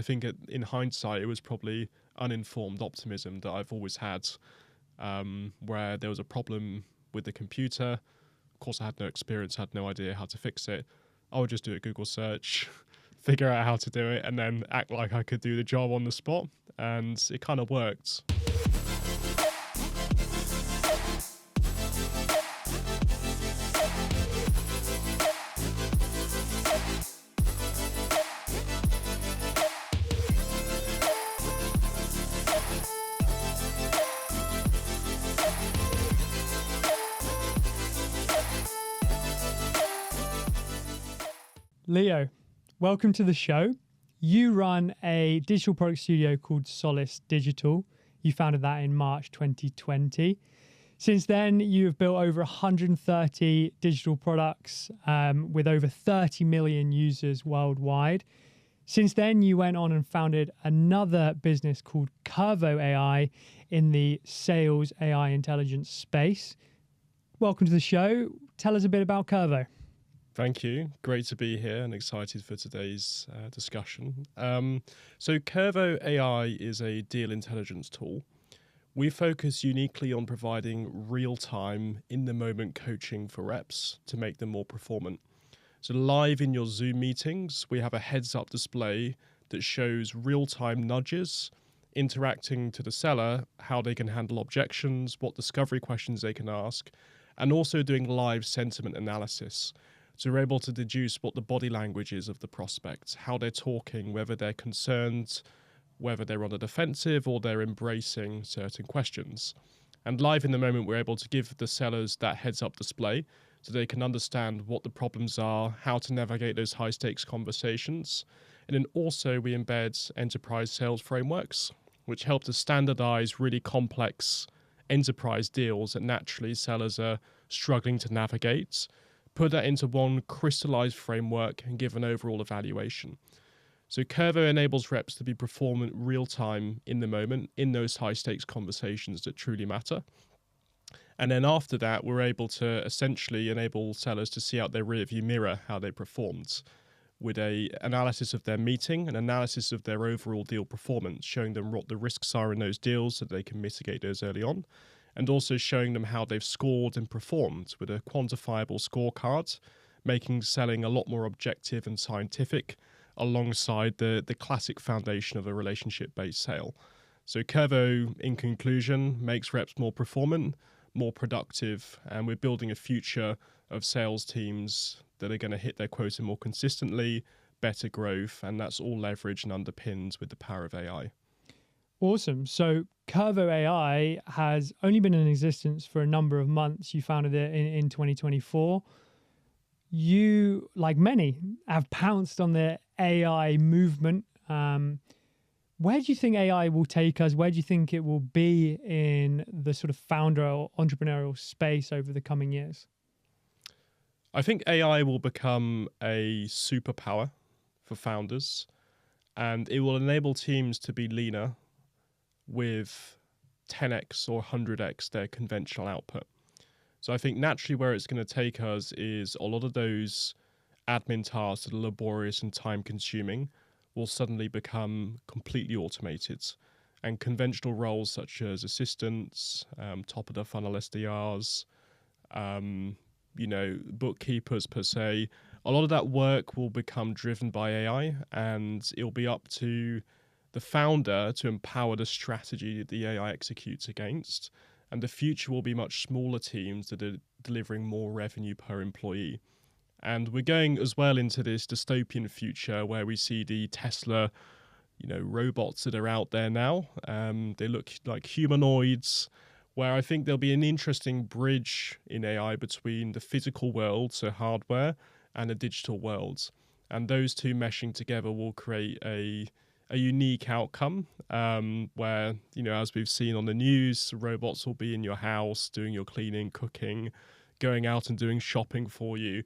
think in hindsight, it was probably uninformed optimism that I've always had, where there was a problem with the computer. Of course, I had no experience, had no idea how to fix it. I would just do a Google search, figure out how to do it, and then act like I could do the job on the spot. And it kind of worked. Leo, welcome to the show. You run a digital product studio called Solace Digital. You founded that in March 2020. Since then, you have built over 130 digital products with over 30 million users worldwide. Since then, you went on and founded another business called Curvo AI in the sales AI intelligence space. Welcome to the show. Tell us a bit about Curvo. Thank you. Great to be here and excited for today's discussion. So Curvo AI is a deal intelligence tool. We focus uniquely on providing real-time, in-the-moment coaching for reps to make them more performant. So live in your Zoom meetings, we have a heads-up display that shows real-time nudges, interacting to the seller, how they can handle objections, what discovery questions they can ask, and also doing live sentiment analysis. So we're able to deduce what the body language is of the prospect, how they're talking, whether they're concerned, whether they're on the defensive or they're embracing certain questions. And live in the moment, we're able to give the sellers that heads-up display so they can understand what the problems are, how to navigate those high-stakes conversations. And then also we embed enterprise sales frameworks, which help to standardize really complex enterprise deals that naturally sellers are struggling to navigate, put that into one crystallized framework and give an overall evaluation. So Curvo enables reps to be performant real-time in the moment in those high-stakes conversations that truly matter. And then after that, we're able to essentially enable sellers to see out their rearview mirror how they performed with an analysis of their meeting, an analysis of their overall deal performance, showing them what the risks are in those deals so they can mitigate those early on, and also showing them how they've scored and performed with a quantifiable scorecard, making selling a lot more objective and scientific alongside the classic foundation of a relationship-based sale. So Curvo, in conclusion, makes reps more performant, more productive, and we're building a future of sales teams that are going to hit their quota more consistently, better growth, and that's all leveraged and underpinned with the power of AI. Awesome. So Cavo AI has only been in existence for a number of months. You founded it in 2024. You, like many, have pounced on the AI movement. Where do you think AI will take us? Where do you think it will be in the sort of founder or entrepreneurial space over the coming years? I think AI will become a superpower for founders, and it will enable teams to be leaner with 10x or 100x their conventional output. So I think naturally where it's going to take us is a lot of those admin tasks that are laborious and time consuming will suddenly become completely automated. And conventional roles such as assistants, top of the funnel SDRs, bookkeepers per se, a lot of that work will become driven by AI, and it'll be up to the founder to empower the strategy that the AI executes against. And the future will be much smaller teams that are delivering more revenue per employee. And we're going as well into this dystopian future where we see the Tesla, robots that are out there now. They look like humanoids, where I think there'll be an interesting bridge in AI between the physical world, so hardware, and the digital world. And those two meshing together will create a unique outcome where, as we've seen on the news, robots will be in your house doing your cleaning, cooking, going out and doing shopping for you.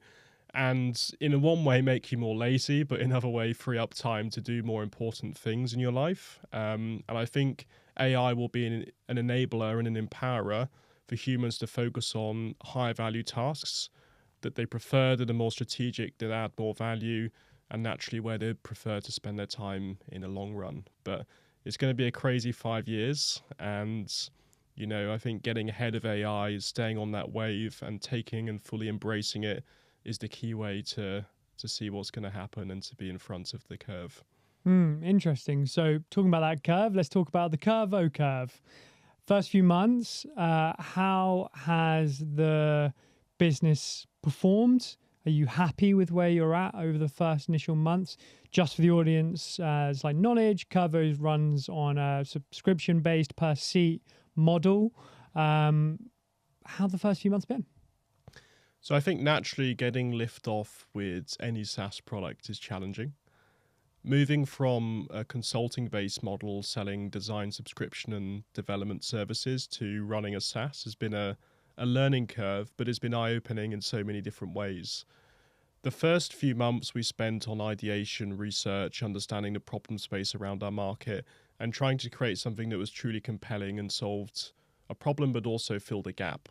And in one way make you more lazy, but in another way free up time to do more important things in your life. And I think AI will be an enabler and an empowerer for humans to focus on higher value tasks that they prefer, that are more strategic, that add more value, and naturally where they prefer to spend their time in the long run. But it's going to be a crazy 5 years, and I think getting ahead of AI, staying on that wave and taking and fully embracing it is the key way to see what's going to happen and to be in front of the curve. Interesting. So talking about that curve, let's talk about the Curvo curve. First few months, how has the business performed? Are you happy with where you're at over the first initial months? Just for the audience, as like knowledge, Curvo runs on a subscription-based per seat model. How the first few months been? So I think naturally getting lift off with any SaaS product is challenging. Moving from a consulting-based model selling design, subscription and development services to running a SaaS has been a learning curve, but it's been eye-opening in so many different ways. The first few months we spent on ideation, research, understanding the problem space around our market, and trying to create something that was truly compelling and solved a problem, but also filled a gap,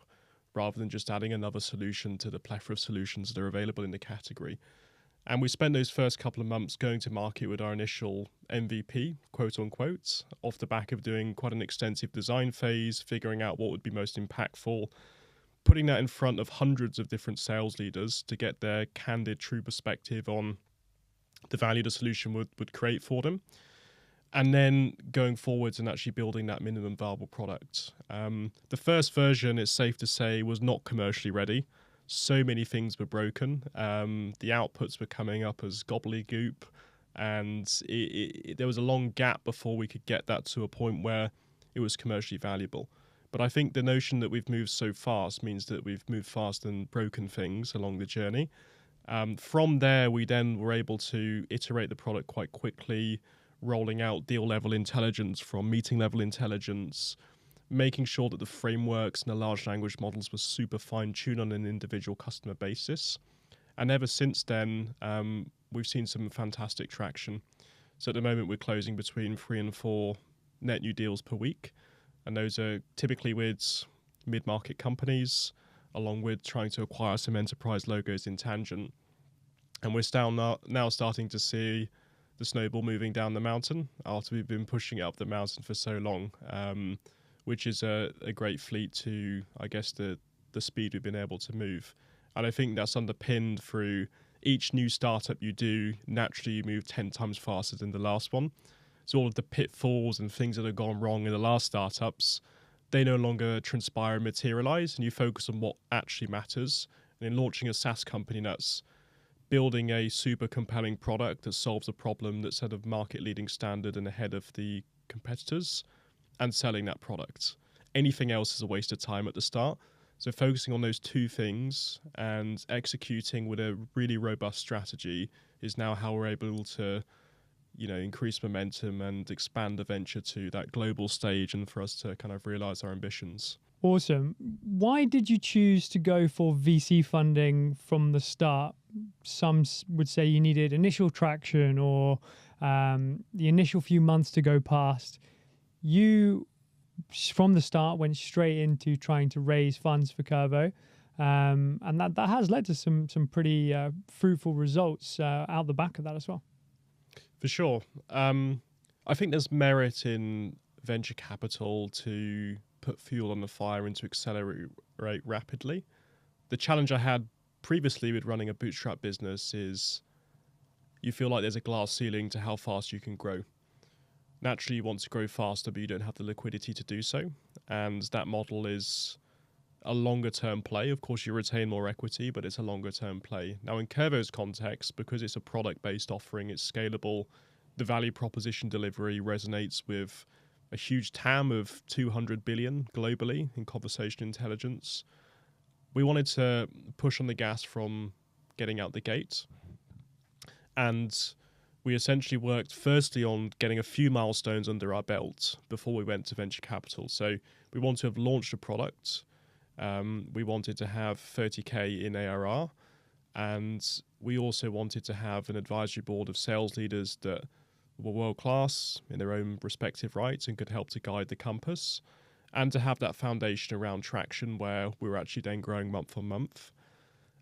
rather than just adding another solution to the plethora of solutions that are available in the category. And we spent those first couple of months going to market with our initial MVP, quote unquote, off the back of doing quite an extensive design phase, figuring out what would be most impactful, putting that in front of hundreds of different sales leaders to get their candid, true perspective on the value the solution would create for them. And then going forwards and actually building that minimum viable product. The first version, it's safe to say, was not commercially ready. So many things were broken. The outputs were coming up as gobbledygook, and there was a long gap before we could get that to a point where it was commercially valuable. But I think the notion that we've moved so fast means that we've moved fast and broken things along the journey. From there, we then were able to iterate the product quite quickly, rolling out deal level intelligence from meeting level intelligence, making sure that the frameworks and the large language models were super fine-tuned on an individual customer basis. And ever since then, we've seen some fantastic traction. So at the moment, we're closing between 3 and 4 net new deals per week. And those are typically with mid-market companies, along with trying to acquire some enterprise logos in tangent. And we're now starting to see the snowball moving down the mountain after we've been pushing it up the mountain for so long, which is a great fleet to, I guess, the speed we've been able to move. And I think that's underpinned through each new startup you do, naturally you move 10 times faster than the last one. So all of the pitfalls and things that have gone wrong in the last startups, they no longer transpire and materialize, and you focus on what actually matters. And in launching a SaaS company, that's building a super compelling product that solves a problem that's at a market-leading standard and ahead of the competitors, and selling that product. Anything else is a waste of time at the start. So focusing on those two things and executing with a really robust strategy is now how we're able to increase momentum and expand the venture to that global stage and for us to kind of realize our ambitions. Awesome. Why did you choose to go for VC funding from the start? Some would say you needed initial traction or the initial few months to go past. You, from the start, went straight into trying to raise funds for Curvo. And that has led to some pretty fruitful results out the back of that as well. For sure. I think there's merit in venture capital to put fuel on the fire and to accelerate rapidly. The challenge I had previously with running a bootstrap business is you feel like there's a glass ceiling to how fast you can grow. Naturally, you want to grow faster, but you don't have the liquidity to do so. And that model is a longer term play. Of course, you retain more equity, but it's a longer term play. Now, in Curvo's context, because it's a product-based offering, it's scalable, the value proposition delivery resonates with a huge TAM of 200 billion globally in conversation intelligence. We wanted to push on the gas from getting out the gate. And we essentially worked firstly on getting a few milestones under our belt before we went to venture capital. So we want to have launched a product. We wanted to have 30K in ARR, and we also wanted to have an advisory board of sales leaders that were world-class in their own respective rights and could help to guide the compass, and to have that foundation around traction where we were actually then growing month on month.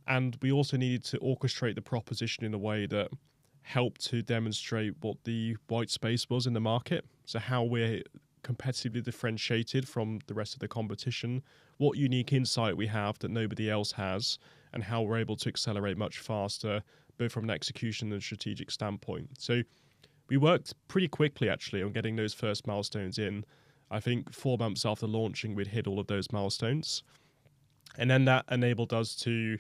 And we also needed to orchestrate the proposition in a way that helped to demonstrate what the white space was in the market. So how we're competitively differentiated from the rest of the competition, what unique insight we have that nobody else has, and how we're able to accelerate much faster, both from an execution and strategic standpoint. So we worked pretty quickly, actually, on getting those first milestones in. I think 4 months after launching, we'd hit all of those milestones. And then that enabled us to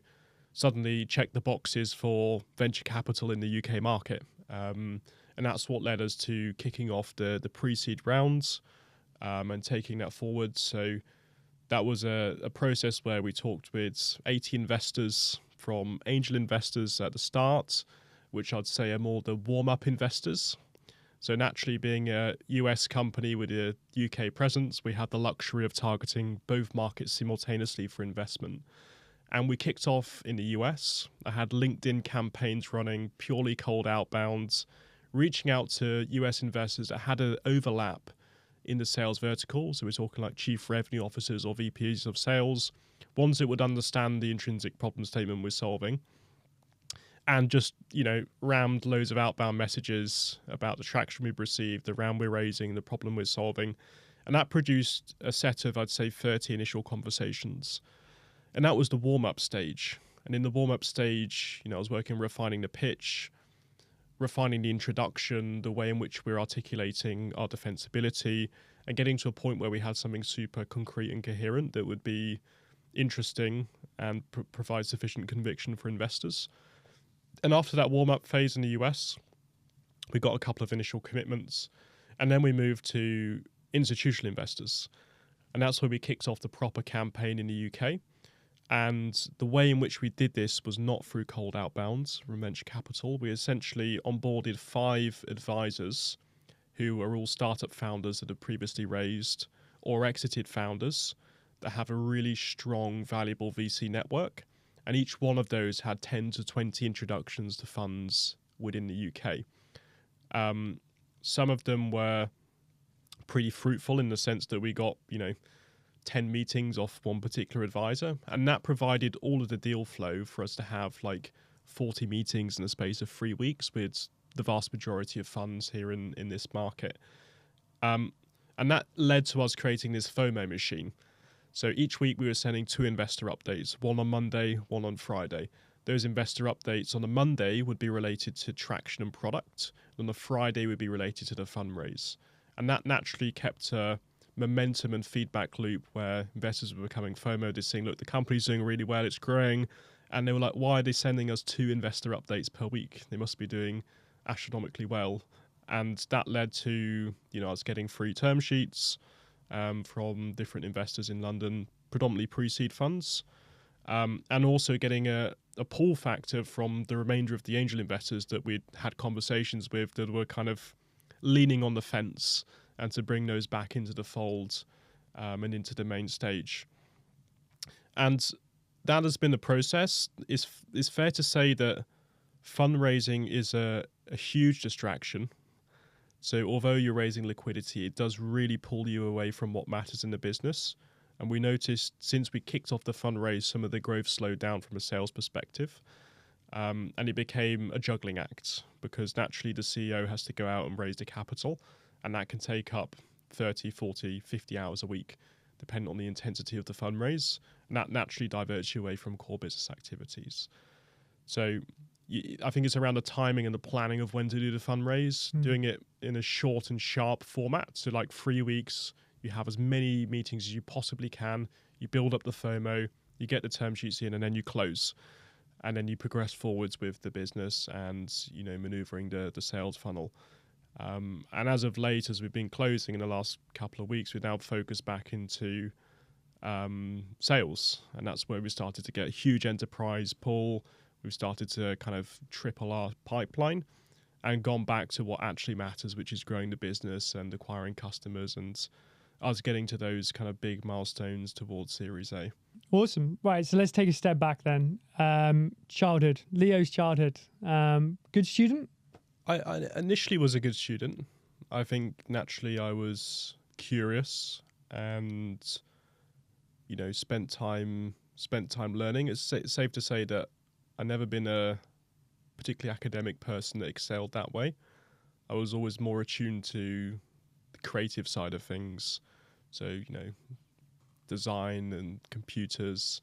suddenly check the boxes for venture capital in the UK market. And that's what led us to kicking off the pre-seed rounds and taking that forward. So that was a process where we talked with 80 investors, from angel investors at the start, which I'd say are more the warm-up investors. So naturally, being a US company with a UK presence, we had the luxury of targeting both markets simultaneously for investment. And we kicked off in the US. I had LinkedIn campaigns running, purely cold outbounds, reaching out to US investors that had an overlap in the sales vertical. So we're talking like chief revenue officers or VPs of sales, ones that would understand the intrinsic problem statement we're solving. And just, rammed loads of outbound messages about the traction we've received, the round we're raising, the problem we're solving. And that produced a set of, I'd say, 30 initial conversations. And that was the warm-up stage. And in the warm-up stage, I was working refining the pitch, refining the introduction, the way in which we're articulating our defensibility, and getting to a point where we had something super concrete and coherent that would be interesting and provide sufficient conviction for investors. And after that warm-up phase in the US, we got a couple of initial commitments, and then we moved to institutional investors. And that's where we kicked off the proper campaign in the UK. And the way in which we did this was not through cold outbounds from venture capital. We essentially onboarded 5 advisors who are all startup founders that have previously raised or exited founders that have a really strong, valuable VC network. And each one of those had 10 to 20 introductions to funds within the UK. Some of them were pretty fruitful in the sense that we got, 10 meetings off one particular advisor. And that provided all of the deal flow for us to have like 40 meetings in the space of 3 weeks with the vast majority of funds here in this market. And that led to us creating this FOMO machine. So each week we were sending 2 investor updates, one on Monday, one on Friday. Those investor updates on the Monday would be related to traction and product. On the Friday would be related to the fundraise. And that naturally kept a momentum and feedback loop where investors were becoming FOMO. They're saying, look, the company's doing really well, it's growing. And they were like, why are they sending us 2 investor updates per week? They must be doing astronomically well. And that led to, us getting free term sheets from different investors in London, predominantly pre-seed funds, and also getting a pull factor from the remainder of the angel investors that we'd had conversations with that were kind of leaning on the fence, and to bring those back into the fold and into the main stage. And that has been the process. It's fair to say that fundraising is a huge distraction. So although you're raising liquidity, it does really pull you away from what matters in the business. And we noticed since we kicked off the fundraise, some of the growth slowed down from a sales perspective. And it became a juggling act because naturally the CEO has to go out and raise the capital. And that can take up 30, 40, 50 hours a week, depending on the intensity of the fundraise. And that naturally diverts you away from core business activities. So I think it's around the timing and the planning of when to do the fundraise, doing it in a short and sharp format. So like 3 weeks, you have as many meetings as you possibly can. You build up the FOMO, you get the term sheets in, and then you close. And then you progress forwards with the business and, maneuvering the sales funnel. And as of late, as we've been closing in the last couple of weeks, we've now focused back into sales. And that's where we started to get a huge enterprise pull. We've started to kind of triple our pipeline and gone back to what actually matters, which is growing the business and acquiring customers and us getting to those kind of big milestones towards Series A. Awesome. Right. So let's take a step back then. Childhood, Leo's childhood. Good student? I initially was a good student. I think naturally I was curious and, spent time learning. It's safe to say that I've never been a particularly academic person that excelled that way. I was always more attuned to the creative side of things. So, design and computers.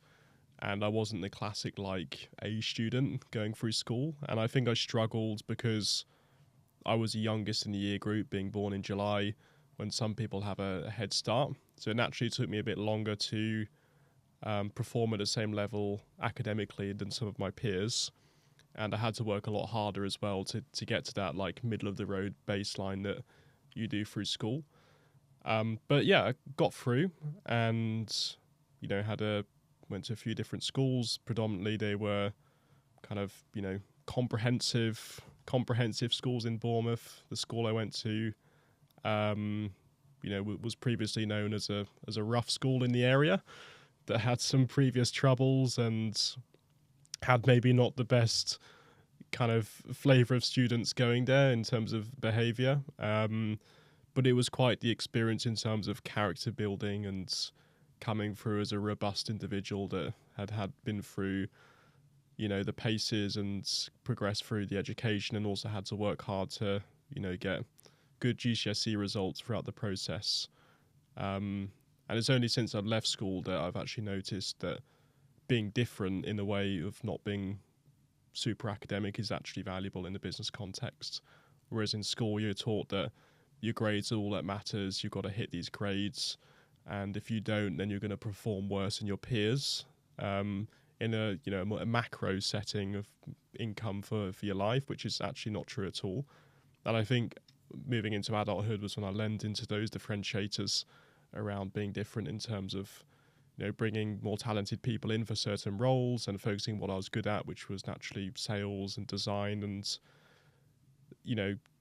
And I wasn't the classic like A student going through school. And I think I struggled because I was the youngest in the year group, being born in July, when some people have a head start. So it naturally took me a bit longer to perform at the same level academically than some of my peers. And I had to work a lot harder as well to get to that like middle of the road baseline that you do through school. But yeah, I got through and, went to a few different schools. Predominantly they were kind of, comprehensive schools in Bournemouth. The school I went to, was previously known as a rough school in the area that had some previous troubles and had maybe not the best kind of flavour of students going there in terms of behaviour. But it was quite the experience in terms of character building and coming through as a robust individual that had been through, the paces and progressed through the education and also had to work hard to, get good GCSE results throughout the process. And it's only since I'd left school that I've actually noticed that being different in a way of not being super academic is actually valuable in the business context. Whereas in school, you're taught that your grades are all that matters. You've got to hit these grades. And if you don't, then you're going to perform worse than your peers in a macro setting of income for your life, which is actually not true at all. And I think moving into adulthood was when I leaned into those differentiators around being different in terms of, bringing more talented people in for certain roles and focusing on what I was good at, which was naturally sales and design and,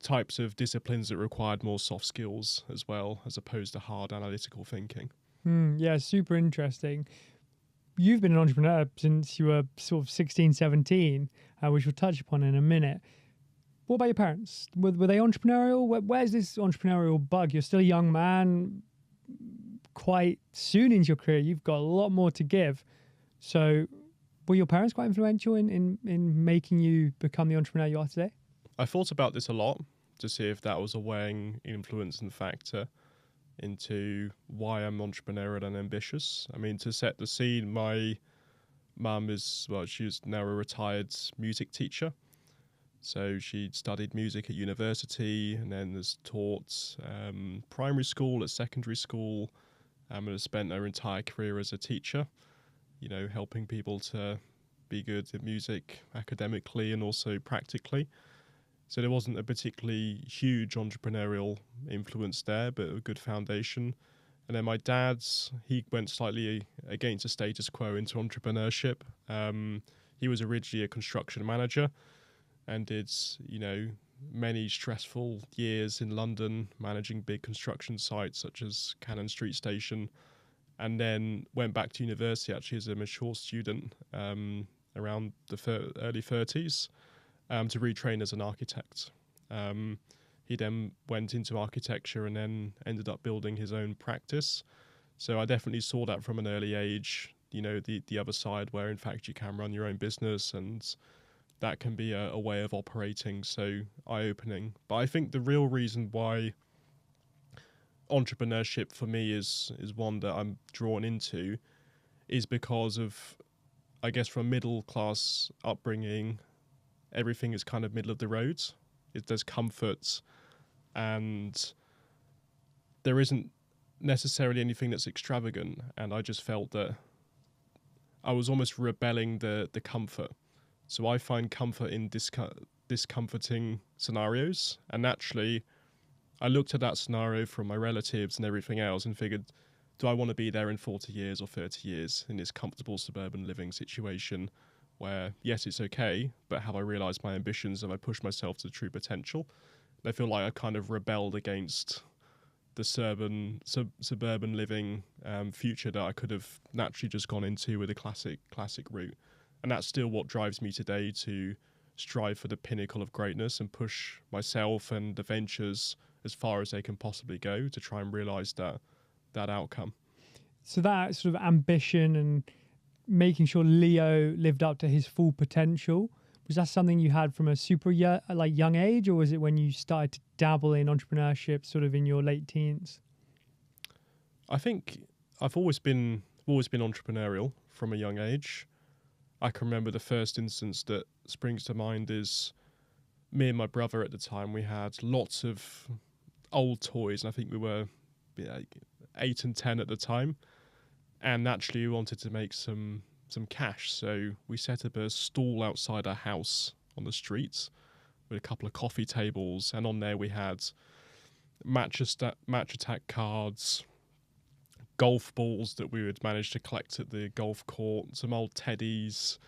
types of disciplines that required more soft skills as well, as opposed to hard analytical thinking. Yeah, super interesting. You've been an entrepreneur since you were sort of 16, 17, which we'll touch upon in a minute. What about your parents? Were they entrepreneurial? Where's this entrepreneurial bug? You're still a young man, quite soon into your career. You've got a lot more to give. So were your parents quite influential in making you become the entrepreneur you are today? I thought about this a lot to see if that was a weighing influence and factor into why I'm entrepreneurial and ambitious. I mean, to set the scene, my mum she's now a retired music teacher. So she studied music at university and then has taught primary school, at secondary school, and has spent her entire career as a teacher, helping people to be good at music academically and also practically. So there wasn't a particularly huge entrepreneurial influence there, but a good foundation. And then my dad's, he went slightly against the status quo into entrepreneurship. He was originally a construction manager and did, many stressful years in London managing big construction sites such as Cannon Street Station, and then went back to university actually as a mature student around the early 30s. To retrain as an architect. He then went into architecture and then ended up building his own practice. So I definitely saw that from an early age, the other side where in fact you can run your own business and that can be a way of operating. So eye-opening. But I think the real reason why entrepreneurship for me is one that I'm drawn into is because of, I guess, from a middle class upbringing, everything is kind of middle of the road. There's comfort and there isn't necessarily anything that's extravagant. And I just felt that I was almost rebelling the comfort. So I find comfort in discomforting scenarios. And naturally, I looked at that scenario from my relatives and everything else and figured, do I want to be there in 40 years or 30 years in this comfortable suburban living situation where, yes, it's okay, but have I realised my ambitions? Have I pushed myself to true potential? And I feel like I kind of rebelled against the suburban living future that I could have naturally just gone into with a classic route. And that's still what drives me today to strive for the pinnacle of greatness and push myself and the ventures as far as they can possibly go to try and realise that outcome. So that sort of ambition and making sure Leo lived up to his full potential, Was that something you had from a young age, or was it when you started to dabble in entrepreneurship sort of in your late teens? I think I've always been entrepreneurial from a young age. I can remember the first instance that springs to mind is me and my brother at the time. We had lots of old toys, and I think we were 8 and 10 at the time. And naturally, we wanted to make some cash, so we set up a stall outside our house on the streets with a couple of coffee tables, and on there we had match attack cards, golf balls that we would manage to collect at the golf court, some old teddies,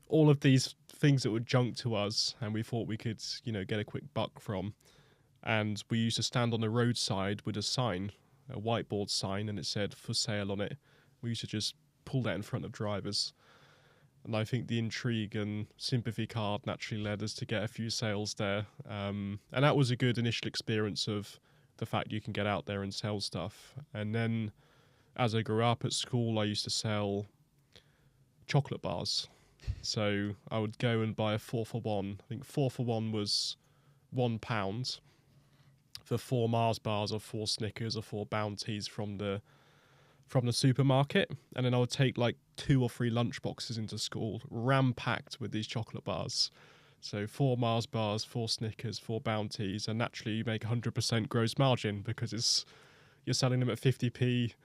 all of these things that were junk to us, and we thought we could, get a quick buck from. And we used to stand on the roadside with a sign, a whiteboard sign, and it said "for sale" on it. We used to just pull that in front of drivers. And I think the intrigue and sympathy card naturally led us to get a few sales there. And that was a good initial experience of the fact you can get out there and sell stuff. And then as I grew up at school, I used to sell chocolate bars. So I would go and buy a 4-for-1. I think 4-for-1 was £1 for 4 Mars bars or 4 Snickers or 4 Bounties from the supermarket, and then I would take like 2 or 3 lunch boxes into school, ram-packed with these chocolate bars. So 4 Mars bars, 4 Snickers, 4 Bounties, and naturally you make 100% gross margin because you're selling them at 50p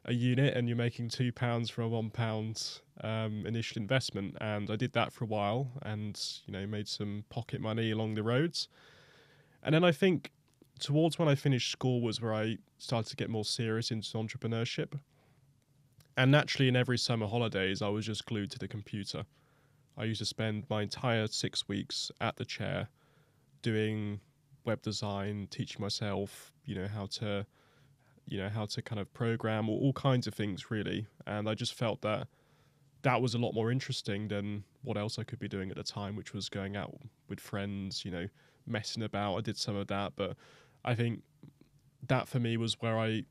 a unit and you're making £2 for a £1 initial investment. And I did that for a while and, made some pocket money along the roads. And then I think towards when I finished school was where I started to get more serious into entrepreneurship. And naturally, in every summer holidays, I was just glued to the computer. I used to spend my entire 6 weeks at the chair doing web design, teaching myself, how to kind of program, all kinds of things, really. And I just felt that was a lot more interesting than what else I could be doing at the time, which was going out with friends, messing about. I did some of that, but I think that for me was where I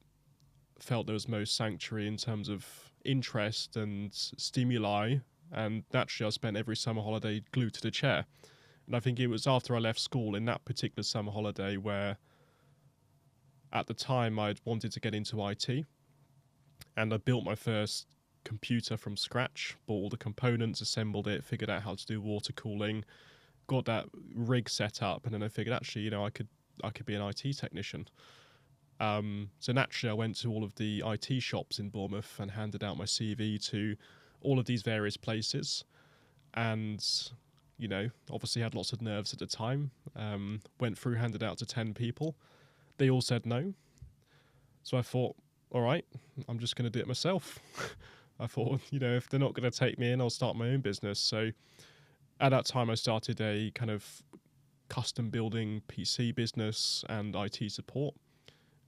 felt there was most sanctuary in terms of interest and stimuli. And naturally, I spent every summer holiday glued to the chair. And I think it was after I left school in that particular summer holiday where at the time I'd wanted to get into IT, and I built my first computer from scratch, bought all the components, assembled it, figured out how to do water cooling, got that rig set up, and then I figured actually, I could be an IT technician. So naturally, I went to all of the IT shops in Bournemouth and handed out my CV to all of these various places. And, obviously had lots of nerves at the time. Went through, handed out to 10 people. They all said no. So I thought, all right, I'm just going to do it myself. I thought, if they're not going to take me in, I'll start my own business. So at that time, I started a kind of custom building PC business and IT support.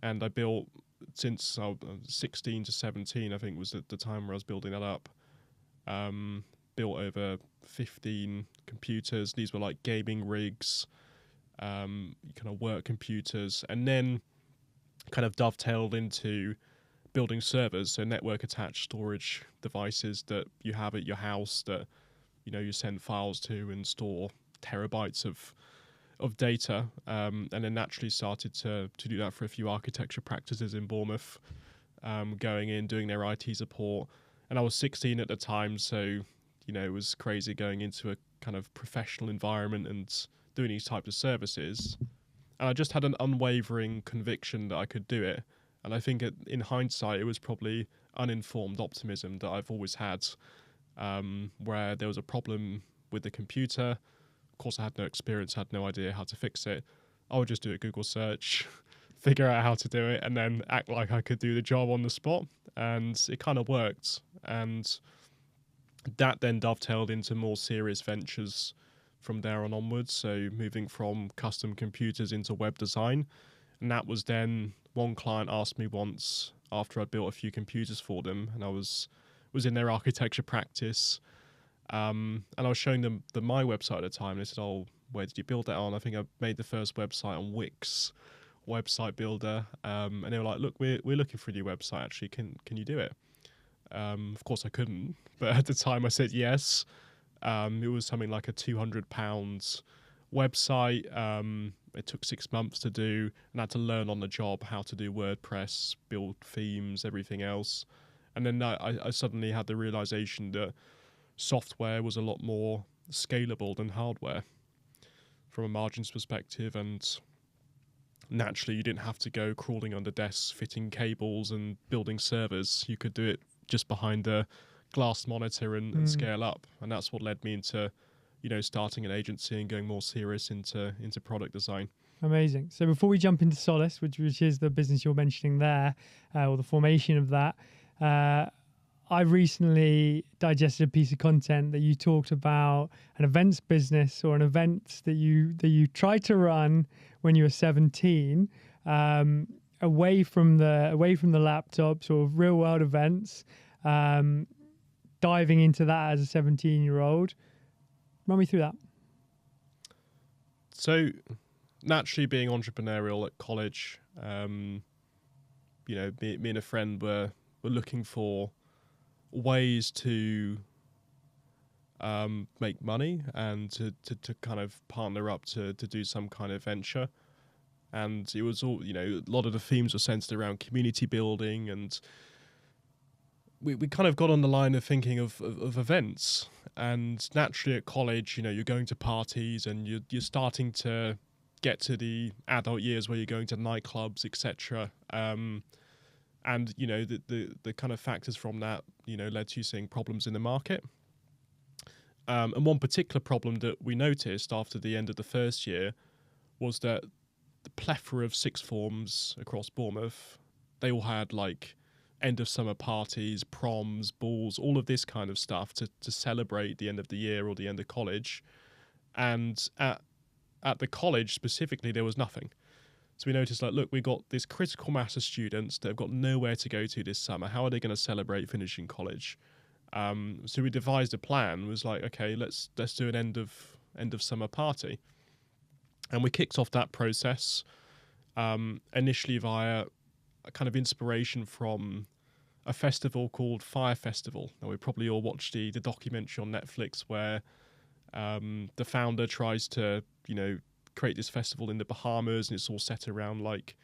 And I built, since I was 16 to 17, I think was the time where I was building that up, built over 15 computers. These were like gaming rigs, kind of work computers, and then kind of dovetailed into building servers, so network attached storage devices that you have at your house that, you send files to and store terabytes of data, and then naturally started to do that for a few architecture practices in Bournemouth, going in, doing their IT support. And I was 16 at the time, so, it was crazy going into a kind of professional environment and doing these types of services. And I just had an unwavering conviction that I could do it. And I think in hindsight, it was probably uninformed optimism that I've always had, where there was a problem with the computer. Of course, I had no experience, had no idea how to fix it. I would just do a Google search, figure out how to do it, and then act like I could do the job on the spot. And it kind of worked. And that then dovetailed into more serious ventures from there on onwards. So moving from custom computers into web design. And that was then one client asked me once after I'd built a few computers for them, and I was in their architecture practice. And I was showing them my website at the time. They said, "Oh, where did you build that on?" I think I made the first website on Wix website builder. And they were like, "Look, we're looking for a new website. Actually, can you do it?" Of course, I couldn't, but at the time, I said yes. It was something like a £200 website. It took 6 months to do, and I had to learn on the job how to do WordPress, build themes, everything else. And then I suddenly had the realization that software was a lot more scalable than hardware from a margins perspective, and naturally you didn't have to go crawling under desks, fitting cables and building servers. You could do it just behind a glass monitor and scale up. And that's what led me into, starting an agency and going more serious into product design. Amazing. So before we jump into Solace, which is the business you're mentioning there, or the formation of that, I recently digested a piece of content that you talked about an events business or an event that you tried to run when you were 17, away from the laptop, sort of real world events, diving into that as a 17-year-old. Run me through that. So naturally being entrepreneurial at college, me and a friend were looking for ways to make money and to kind of partner up to do some kind of venture. And it was all, a lot of the themes were centered around community building, and we kind of got on the line of thinking of events. And naturally at college, you're going to parties and you're starting to get to the adult years where you're going to nightclubs, etc. And the kind of factors from that led to seeing problems in the market. And one particular problem that we noticed after the end of the first year was that the plethora of sixth forms across Bournemouth, they all had like end of summer parties, proms, balls, all of this kind of stuff to celebrate the end of the year or the end of college. And at the college specifically, there was nothing. So we noticed, look, we've got this critical mass of students that have got nowhere to go to this summer. How are they going to celebrate finishing college? So we devised a plan. It was like, okay, let's do an end of summer party. And we kicked off that process initially via a kind of inspiration from a festival called Fire Festival. Now, we probably all watched the documentary on Netflix where the founder tries to, create this festival in the Bahamas, and it's all set around like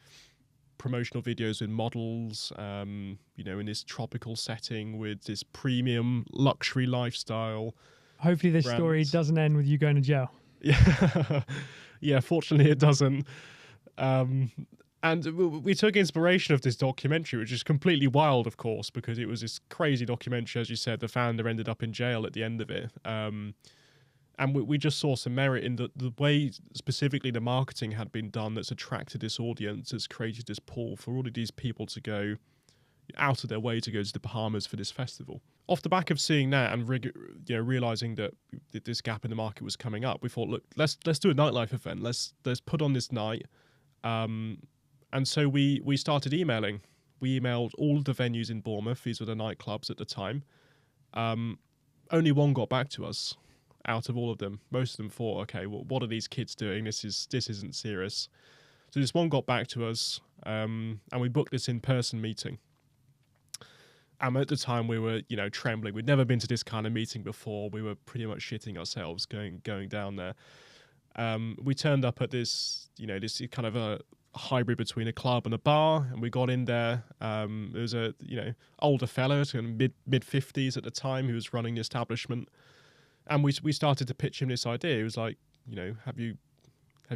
promotional videos with models, in this tropical setting with this premium luxury lifestyle. Hopefully this story doesn't end with you going to jail. Yeah, yeah. Fortunately, it doesn't. And we took inspiration of this documentary, which is completely wild, of course, because it was this crazy documentary. As you said, the founder ended up in jail at the end of it. And we just saw some merit in the way specifically the marketing had been done that's attracted this audience, that's created this pool for all of these people to go out of their way to go to the Bahamas for this festival. Off the back of seeing that and realizing that this gap in the market was coming up, we thought, look, let's do a nightlife event. Let's put on this night. And so we started emailing. We emailed all of the venues in Bournemouth. These were the nightclubs at the time. Only one got back to us out of all of them. Most of them thought, okay, well, what are these kids doing? This isn't serious. So this one got back to us, and we booked this in-person meeting. And at the time we were, trembling. We'd never been to this kind of meeting before. We were pretty much shitting ourselves going down there. We turned up at this, this kind of a hybrid between a club and a bar, and we got in there. There was a, older fellow, mid-50s at the time, who was running the establishment. And we started to pitch him this idea. It was like, have you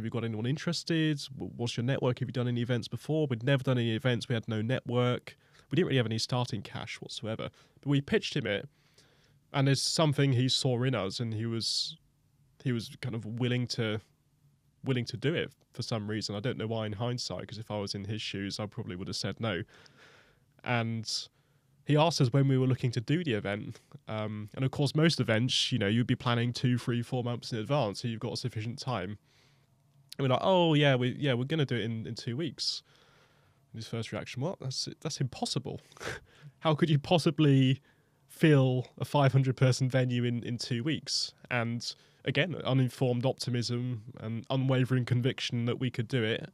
got anyone interested? What's your network? Have you done any events before? We'd never done any events. We had no network. We didn't really have any starting cash whatsoever. But we pitched him it, and there's something he saw in us, and he was kind of willing to do it for some reason. I don't know why in hindsight, because if I was in his shoes, I probably would have said no. And he asked us when we were looking to do the event. And of course, most events, you'd be planning 2, 3, 4 months in advance, so you've got sufficient time. And we're like, oh yeah, we're going to do it in 2 weeks. And his first reaction, what? That's impossible. How could you possibly fill a 500-person venue in 2 weeks? And again, uninformed optimism and unwavering conviction that we could do it.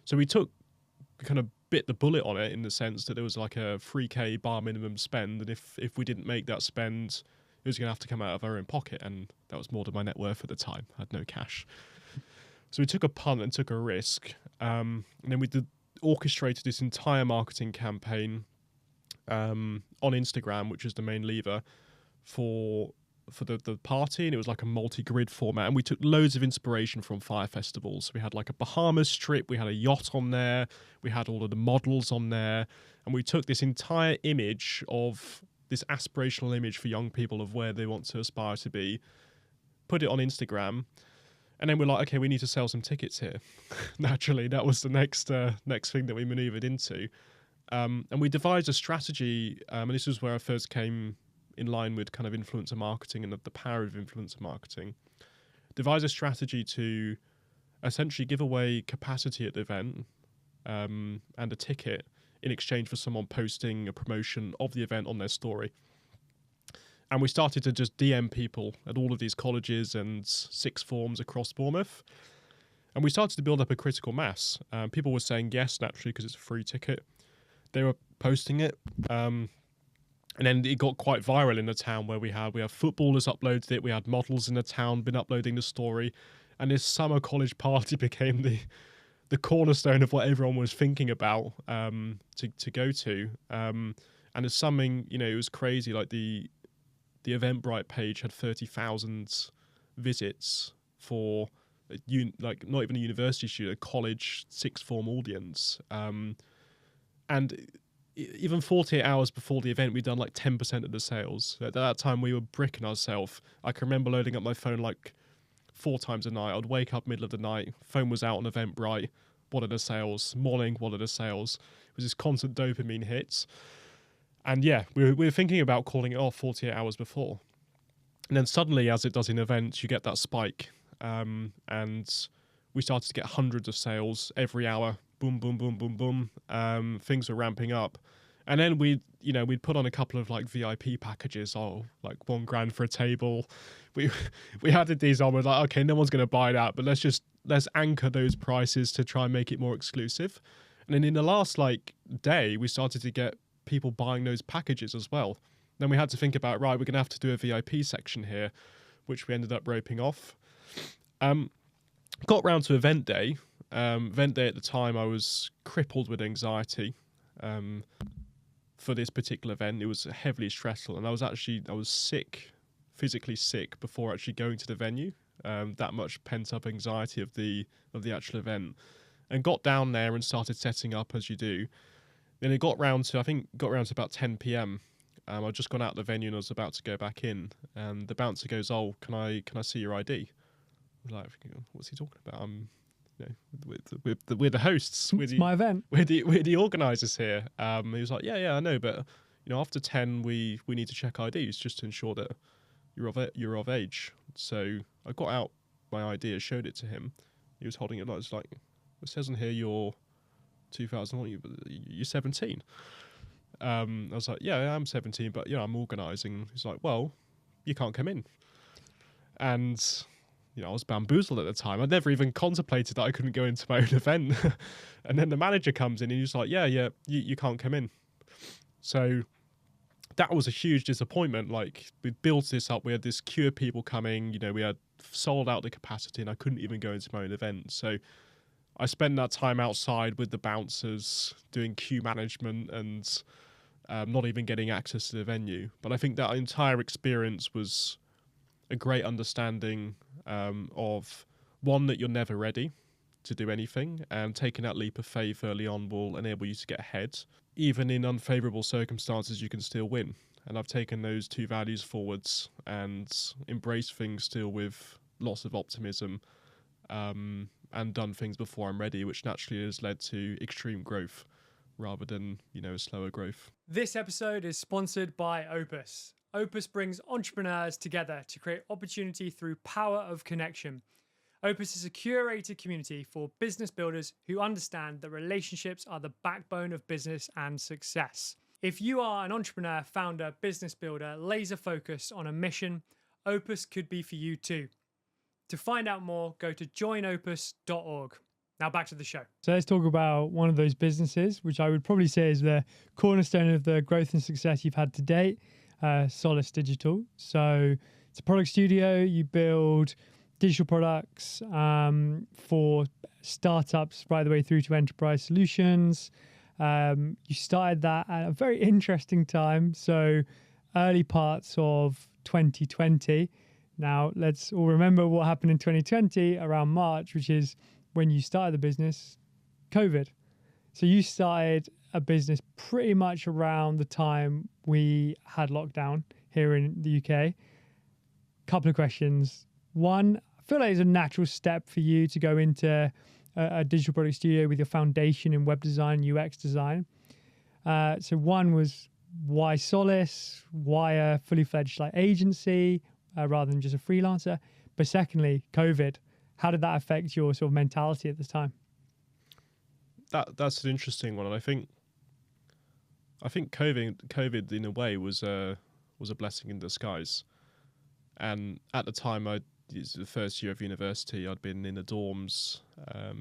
So we kind of bit the bullet on it in the sense that there was like a 3K bar minimum spend, and if we didn't make that spend, it was going to have to come out of our own pocket, and that was more than my net worth at the time. I had no cash. So we took a punt and took a risk, and then we orchestrated this entire marketing campaign on Instagram, which is the main lever for the party, and it was like a multi-grid format, and we took loads of inspiration from fire festivals. We had like a Bahamas trip, we had a yacht on there, we had all of the models on there, and we took this entire image of this aspirational image for young people of where they want to aspire to be, put it on Instagram, and then we're like, okay, we need to sell some tickets here. Naturally, that was the next thing that we maneuvered into, and we devised a strategy, and this was where I first came in line with kind of influencer marketing and the power of influencer marketing. Devise a strategy to essentially give away capacity at the event and a ticket in exchange for someone posting a promotion of the event on their story. And we started to just DM people at all of these colleges and sixth forms across Bournemouth. And we started to build up a critical mass. People were saying yes, naturally, because it's a free ticket. They were posting it. And then it got quite viral in the town where we have footballers uploaded it. We had models in the town been uploading the story. And this summer college party became the cornerstone of what everyone was thinking about to go to. And it's something, it was crazy. Like the Eventbrite page had 30,000 visits for like not even a university student, a college sixth form audience. And even 48 hours before the event, we'd done like 10% of the sales. At that time, we were bricking ourselves. I can remember loading up my phone like 4 times a night. I'd wake up middle of the night, phone was out on Eventbrite. What are the sales? Morning, what are the sales? It was this constant dopamine hits. And yeah, we were thinking about calling it off 48 hours before. And then suddenly, as it does in events, you get that spike. And we started to get hundreds of sales every hour. Boom, boom, boom, boom, boom. Things were ramping up. And then we'd put on a couple of like VIP packages, like $1,000 for a table. We added these on. We're like, okay, no one's going to buy that, but let's anchor those prices to try and make it more exclusive. And then in the last like day, we started to get people buying those packages as well. Then we had to think about, right, we're going to have to do a VIP section here, which we ended up roping off. Got round to event day. Event day at the time, I was crippled with anxiety for this particular event. It was heavily stressful, and I was sick, physically sick, before actually going to the venue. That much pent up anxiety of the actual event, and got down there and started setting up as you do. Then it got round to about 10 p.m. I'd just gone out of the venue and I was about to go back in, and the bouncer goes, "Oh, can I see your ID?" I was like, "What's he talking about?" We're the hosts. It's my event. We're the organisers here. He was like, yeah, I know, but after 10 we need to check IDs just to ensure that you're of age. So I got out my ID, showed it to him. He was holding it. I was like, it says on here you're 2001. You're 17. I was like, yeah, I'm 17, but I'm organising. He's like, well, you can't come in. And I was bamboozled at the time. I'd never even contemplated that I couldn't go into my own event. And then the manager comes in and he's like, yeah, you can't come in. So that was a huge disappointment. Like, we built this up. We had this queue of people coming. We had sold out the capacity and I couldn't even go into my own event. So I spent that time outside with the bouncers doing queue management and not even getting access to the venue. But I think that entire experience was a great understanding of, one, that you're never ready to do anything, and taking that leap of faith early on will enable you to get ahead. Even in unfavourable circumstances, you can still win. And I've taken those two values forwards and embraced things still with lots of optimism, and done things before I'm ready, which naturally has led to extreme growth rather than, a slower growth. This episode is sponsored by Opus. Opus brings entrepreneurs together to create opportunity through power of connection. Opus is a curated community for business builders who understand that relationships are the backbone of business and success. If you are an entrepreneur, founder, business builder, laser focused on a mission, Opus could be for you too. To find out more, go to joinopus.org. Now back to the show. So let's talk about one of those businesses, which I would probably say is the cornerstone of the growth and success you've had to date. Solace Digital. So it's a product studio. You build digital products for startups right the way through to enterprise solutions. You started that at a very interesting time. So early parts of 2020. Now, let's all remember what happened in 2020 around March, which is when you started the business, COVID. So you started a business pretty much around the time we had lockdown here in the UK. Couple of questions. One, I feel like it's a natural step for you to go into a digital product studio with your foundation in web design, UX design. So one was, why Solace? Why a fully fledged agency rather than just a freelancer? But secondly, COVID. How did that affect your sort of mentality at this time? That's an interesting one, and I think COVID in a way was a blessing in disguise. And at the time, it was the first year of university. I'd been in the dorms.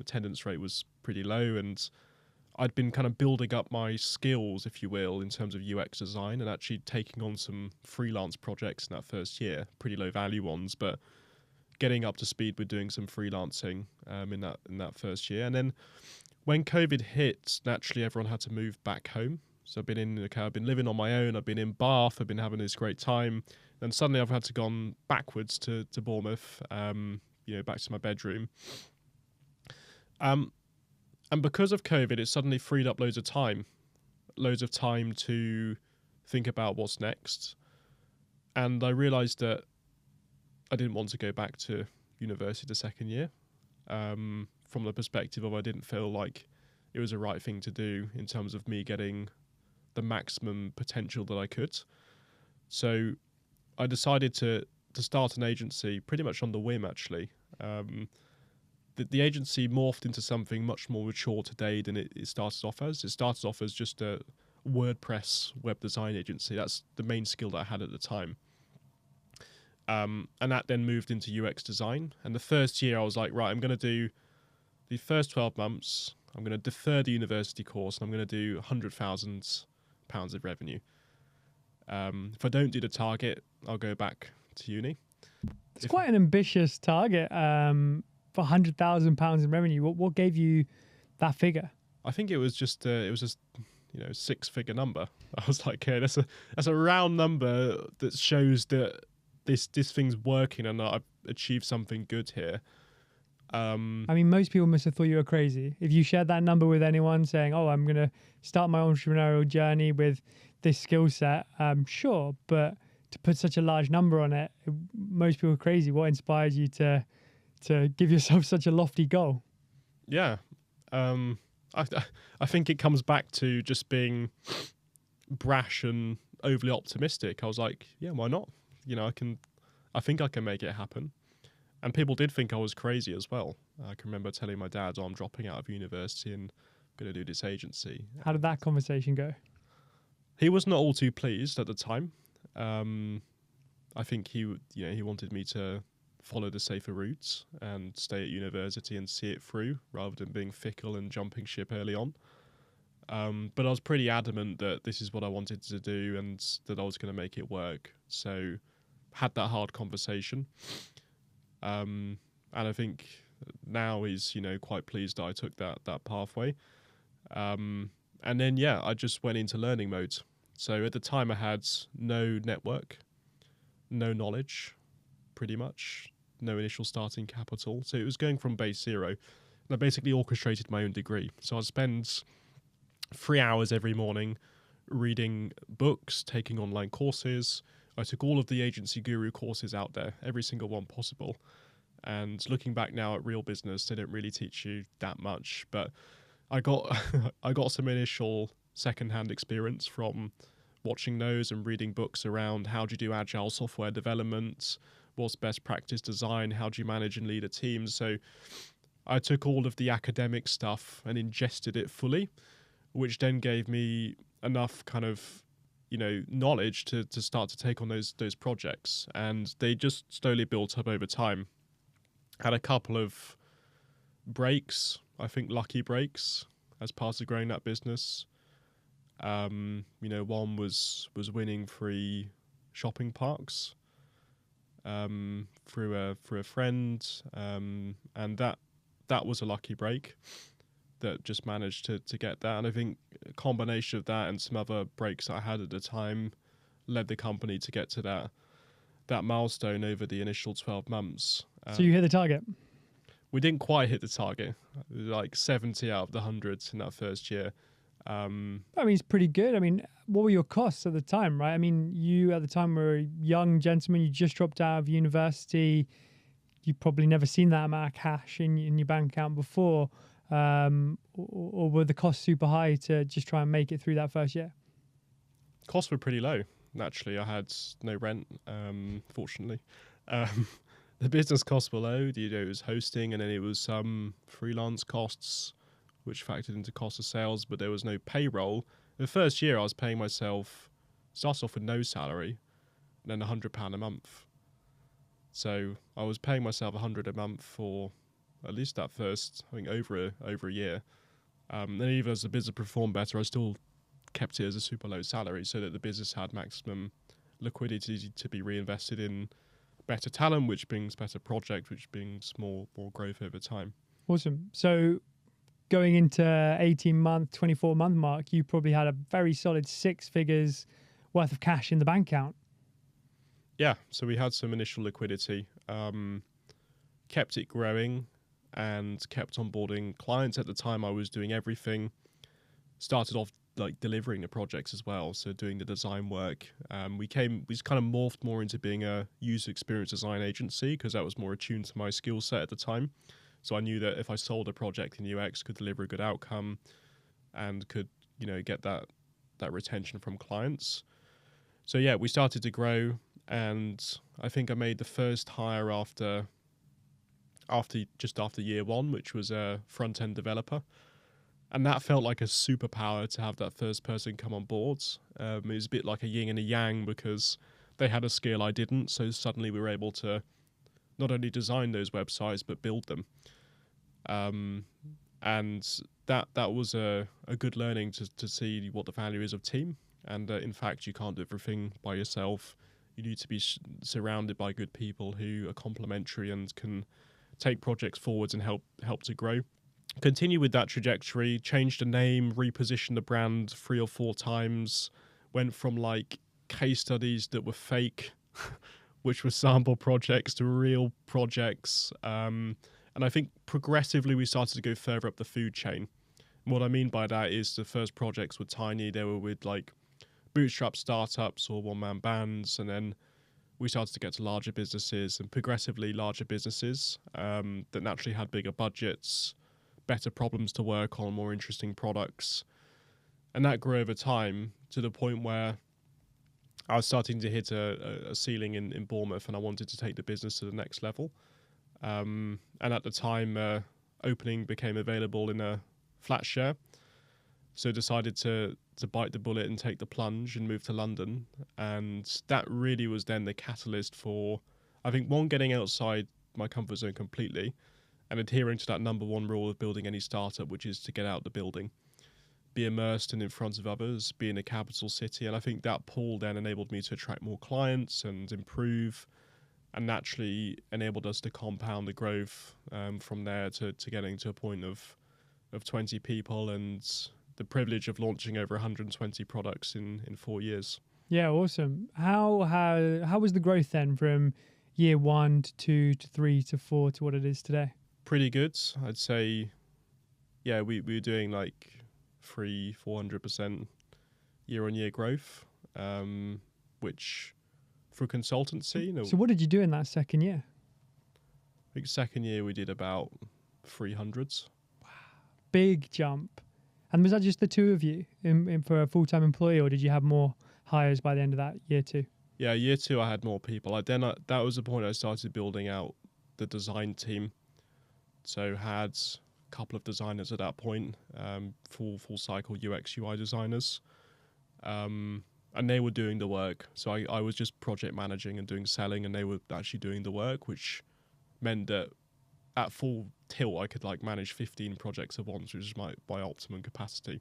Attendance rate was pretty low, and I'd been kind of building up my skills, if you will, in terms of UX design, and actually taking on some freelance projects in that first year, pretty low value ones, but getting up to speed with doing some freelancing in that first year. And then when COVID hit, naturally everyone had to move back home. So I've been living on my own. I've been in Bath. I've been having this great time. Then suddenly I've had to go backwards to Bournemouth, back to my bedroom. And because of COVID, it suddenly freed up loads of time to think about what's next. And I realized that I didn't want to go back to university the second year, from the perspective of I didn't feel like it was the right thing to do in terms of me getting the maximum potential that I could. So I decided to start an agency pretty much on the whim, actually. The agency morphed into something much more mature today than it started off as. It started off as just a WordPress web design agency. That's the main skill that I had at the time. And that then moved into UX design. And the first year I was like, right, I'm going to do the first 12 months, I'm going to defer the university course, and I'm going to do £100,000 of revenue. If I don't do the target, I'll go back to uni. It's quite an ambitious target for £100,000 in revenue. What gave you that figure? I think it was just six-figure number. I was like, okay, that's a round number that shows that this thing's working and that I've achieved something good here. I mean, most people must have thought you were crazy. If you shared that number with anyone saying, oh, I'm going to start my entrepreneurial journey with this skill set, sure. But to put such a large number on it, most people are crazy. What inspired you to give yourself such a lofty goal? Yeah. I think it comes back to just being brash and overly optimistic. I was like, yeah, why not? I think I can make it happen. And people did think I was crazy as well. I can remember telling my dad, I'm dropping out of university and I'm going to do this agency. How did that conversation go? He was not all too pleased at the time. I think he wanted me to follow the safer routes and stay at university and see it through rather than being fickle and jumping ship early on. But I was pretty adamant that this is what I wanted to do and that I was going to make it work. So had that hard conversation. And I think now he's, quite pleased that I took that pathway. And then, I just went into learning mode. So at the time I had no network, no knowledge, pretty much, no initial starting capital. So it was going from base zero. And I basically orchestrated my own degree. So I'd spend 3 hours every morning reading books, taking online courses. I took all of the agency guru courses out there, every single one possible. And looking back now at real business, they don't really teach you that much. But I got some initial secondhand experience from watching those and reading books around how do you do agile software development, what's best practice design, how do you manage and lead a team. So I took all of the academic stuff and ingested it fully, which then gave me enough kind of knowledge to start to take on those projects, and they just slowly built up over time. Had a couple of breaks, I think lucky breaks, as part of growing that business. One was winning 3 shopping parks through a friend, and that was a lucky break that just managed to get that. And I think a combination of that and some other breaks that I had at the time led the company to get to that milestone over the initial 12 months. So you hit the target? We didn't quite hit the target, like 70 out of the 100 in that first year. I mean, it's pretty good. I mean, what were your costs at the time, right? I mean, you at the time were a young gentleman. You just dropped out of university. You've probably never seen that amount of cash in your bank account before. Or were the costs super high to just try and make it through that first year? Costs were pretty low. Naturally, I had no rent, fortunately. The business costs were low. It was hosting, and then it was some freelance costs, which factored into cost of sales, but there was no payroll. The first year, I was paying myself, started off with no salary, and then £100 a month. So I was paying myself £100 a month for at least that first, I think, over a year. And even as the business performed better, I still kept it as a super low salary so that the business had maximum liquidity to be reinvested in better talent, which brings better project, which brings more growth over time. Awesome. So going into 18-month, 24-month mark, you probably had a very solid 6 figures worth of cash in the bank account. Yeah, so we had some initial liquidity, kept it growing, and kept onboarding clients. At the time, I was doing everything. Started off like delivering the projects as well, so doing the design work. We kind of morphed more into being a user experience design agency because that was more attuned to my skill set at the time. So I knew that if I sold a project in UX, could deliver a good outcome, and could get that retention from clients. So yeah, we started to grow, and I think I made the first hire after year one, which was a front end developer. And that felt like a superpower to have that first person come on board. It was a bit like a yin and a yang because they had a skill I didn't. So suddenly we were able to not only design those websites, but build them. And that was a good learning to see what the value is of team. And in fact, you can't do everything by yourself. You need to be surrounded by good people who are complementary and can take projects forwards and help to grow. Continue with that trajectory, changed the name, repositioned the brand 3 or 4 times, went from like case studies that were fake, which were sample projects, to real projects. And I think progressively we started to go further up the food chain. And what I mean by that is the first projects were tiny. They were with like bootstrap startups or one-man bands, and then we started to get to larger businesses and progressively larger businesses that naturally had bigger budgets, better problems to work on, more interesting products. And that grew over time to the point where I was starting to hit a ceiling in Bournemouth, and I wanted to take the business to the next level. And at the time, opening became available in a flat share. So decided to bite the bullet and take the plunge and move to London. And that really was then the catalyst for, I think, one, getting outside my comfort zone completely and adhering to that number one rule of building any startup, which is to get out the building, be immersed and in front of others, be in a capital city. And I think that pull then enabled me to attract more clients and improve, and naturally enabled us to compound the growth from there to getting to a point of 20 people and the privilege of launching over 120 products in 4 years. Yeah, awesome. How was the growth then from year 1 to 2 to 3 to 4 to what it is today? Pretty good. I'd say, yeah, we were doing like 400% year-on-year growth, which for consultancy. So what did you do in that second year? I think second year we did about 300s. Wow, big jump. And was that just the two of you in for a full-time employee, or did you have more hires by the end of that year 2? Yeah, year 2 I had more people. That was the point I started building out the design team. So had a couple of designers at that point, full cycle UX UI designers, and they were doing the work. So I was just project managing and doing selling, and they were actually doing the work, which meant that at full tilt I could like manage 15 projects at once, which is my optimum capacity.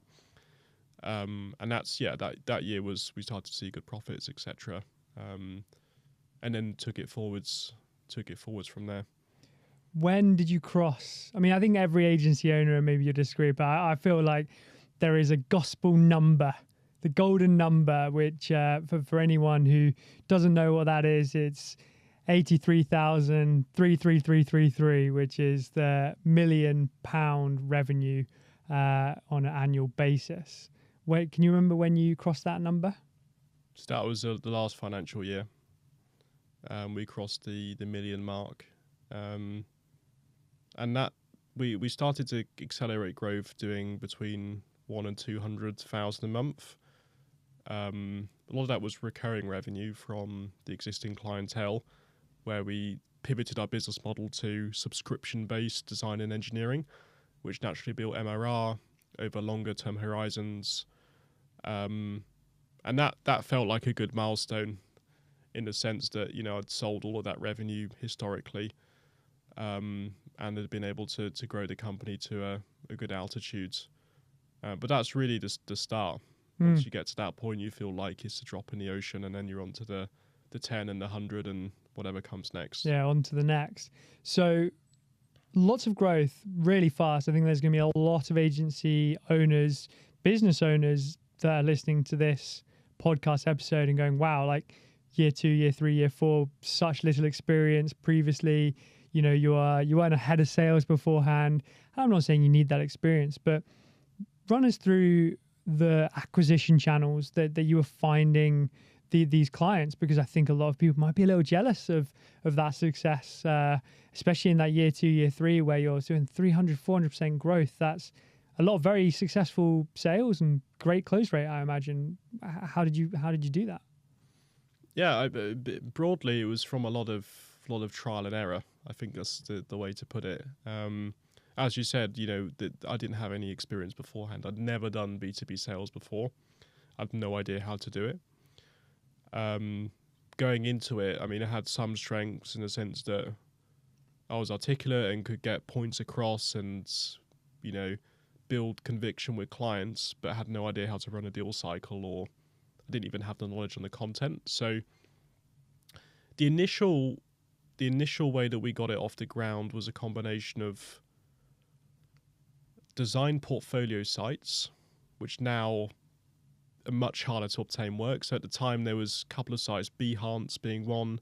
And that's that year we started to see good profits, etc. and then took it forwards from there. When did you cross? I mean, I think every agency owner, and maybe you disagree, but I feel like there is a gospel number, the golden number, which for anyone who doesn't know what that is, it's 83,33333, which is the £1 million revenue on an annual basis. Wait, can you remember when you crossed that number? So that was the last financial year. We crossed the million mark. And that we started to accelerate growth doing between 1 and 200,000 a month. A lot of that was recurring revenue from the existing clientele, where we pivoted our business model to subscription-based design and engineering, which naturally built MRR over longer term horizons. And that felt like a good milestone in the sense that, I'd sold all of that revenue historically, and had been able to grow the company to a good altitude. But that's really the start. Once you get to that point, you feel like it's a drop in the ocean, and then you're on to the 10 and the 100 and whatever comes next. Yeah, on to the next. So lots of growth really fast. I think there's going to be a lot of agency owners, business owners that are listening to this podcast episode and going, wow, like year 2, year 3, year 4, such little experience previously. You weren't a head of sales beforehand. I'm not saying you need that experience, but run us through the acquisition channels that you were finding these clients, because I think a lot of people might be a little jealous of that success, especially in that year 2, year 3, where you're doing 300-400% growth. That's a lot of very successful sales and great close rate, I imagine. How did you do that? Yeah, broadly, it was from a lot of trial and error. I think that's the way to put it. As you said, I didn't have any experience beforehand. I'd never done B2B sales before. I had no idea how to do it. Going into it, I mean, I had some strengths in the sense that I was articulate and could get points across and, build conviction with clients, but I had no idea how to run a deal cycle, or I didn't even have the knowledge on the content. So the initial way that we got it off the ground was a combination of design portfolio sites, which now are much harder to obtain work. So at the time, there was a couple of sites, Behance being one,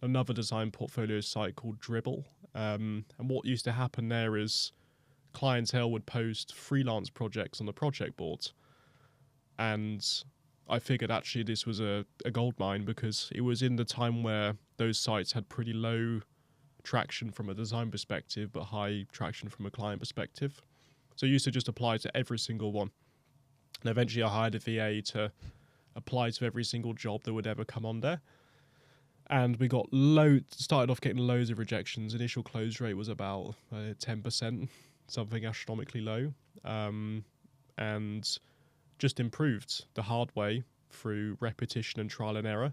another design portfolio site called Dribble. And what used to happen there is clientele would post freelance projects on the project board. And I figured actually this was a gold mine, because it was in the time where those sites had pretty low traction from a design perspective, but high traction from a client perspective. So I used to just apply to every single one. And eventually I hired a VA to apply to every single job that would ever come on there. And we started off getting loads of rejections. Initial close rate was about 10%, something astronomically low. And just improved the hard way through repetition and trial and error.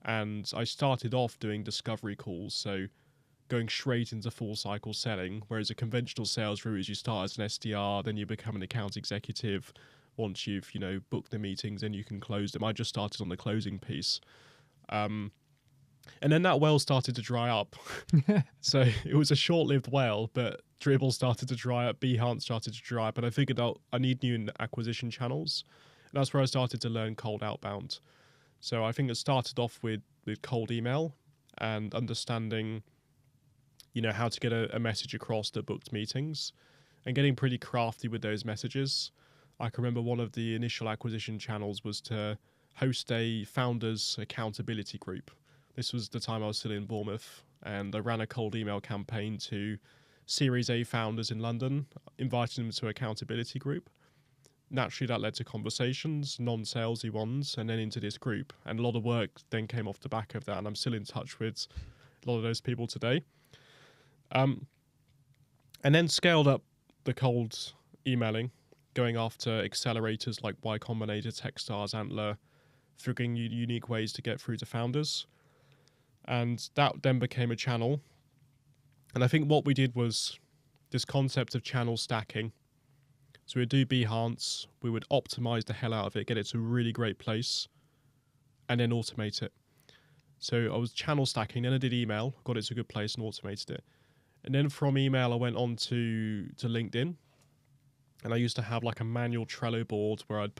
And I started off doing discovery calls, so going straight into full cycle selling, whereas a conventional sales route is you start as an SDR, then you become an account executive. Once you've, booked the meetings, then you can close them. I just started on the closing piece. And then that well started to dry up. So it was a short-lived well, but Dribble started to dry up, Behance started to dry up, and I figured out I need new acquisition channels. And that's where I started to learn cold outbound. So I think it started off with cold email and understanding, how to get a message across that booked meetings, and getting pretty crafty with those messages. I can remember one of the initial acquisition channels was to host a founders accountability group. This was the time I was still in Bournemouth, and I ran a cold email campaign to Series A founders in London, inviting them to an accountability group. Naturally, that led to conversations, non-salesy ones, and then into this group. And a lot of work then came off the back of that, and I'm still in touch with a lot of those people today. And then scaled up the cold emailing, going after accelerators like Y Combinator, Techstars, Antler, figuring unique ways to get through to founders. And that then became a channel. And I think what we did was this concept of channel stacking. So we'd do Behance, we would optimize the hell out of it, get it to a really great place, and then automate it. So I was channel stacking, then I did email, got it to a good place and automated it. And then from email, I went on to LinkedIn. And I used to have like a manual Trello board where I'd